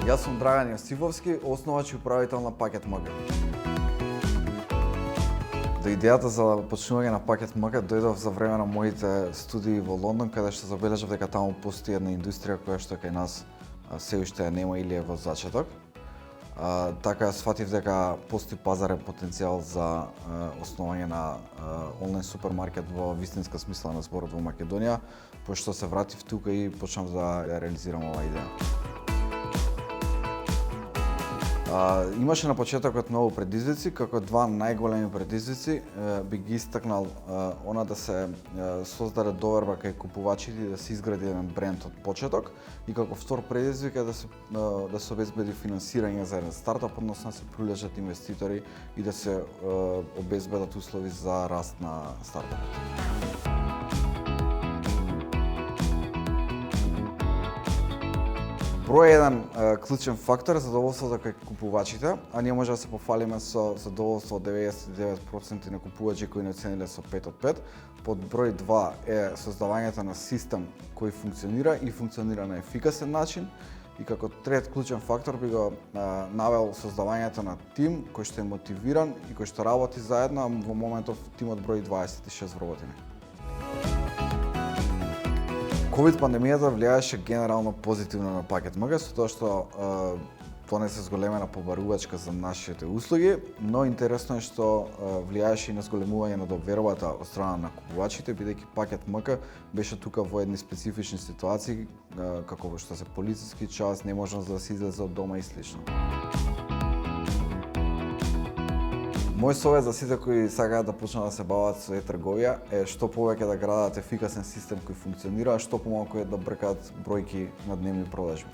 Јас сум Драган Јосифовски, основач и управител на Пакет МГ. До идејата за почнување на Пакет МГ дојдов за време на моите студии во Лондон, каде што забележав дека таму постои една индустрија која што кај нас се уште нема или е во зачеток. Така сфатив дека постои пазарен потенцијал за основање на онлайн супермаркет во вистинска смисла на зборот во Македонија, пошто се вратив тука и почнав да ја реализирам оваа идеја. Имаше на почетокот многу предизвици, како два најголеми предизвици би ги истакнал она да се создаде доверба кај купувачите и да се изгради еден бренд од почеток, и како втор предизвик е да се обезбеди финансирање за еден стартап, односно да се привлечат инвеститори и да се обезбедат услови за раст на стартапот. Број еден клучен фактор е задоволството кај купувачите, а ние може да се пофалиме со задоволство од 99% на купувачи кои не оцениле со 5 од 5. Под број 2 е создавањето на систем кој функционира и функционира на ефикасен начин. И како трет клучен фактор би го навел создавањето на тим кој што е мотивиран и кој што работи заедно, а во моментов тимот брои 26 вработени. Ковид пандемијата влијаеше генерално позитивно на Пакет МГ, со тоа што донесе зголемена побарувачка за нашите услуги, но интересно е што влијаеше и на зголемување на довербата од страна на купувачите, бидејќи Пакет МГ беше тука во едни специфични ситуации, како што се полициски час, неможност да се излезе од дома и слично. Мој совет за сите кои сакаат да почнат да се бават со е-трговија е што повеќе да градат ефикасен систем кој функционира, а што помалку е да бркаат бројки на дневни продажби.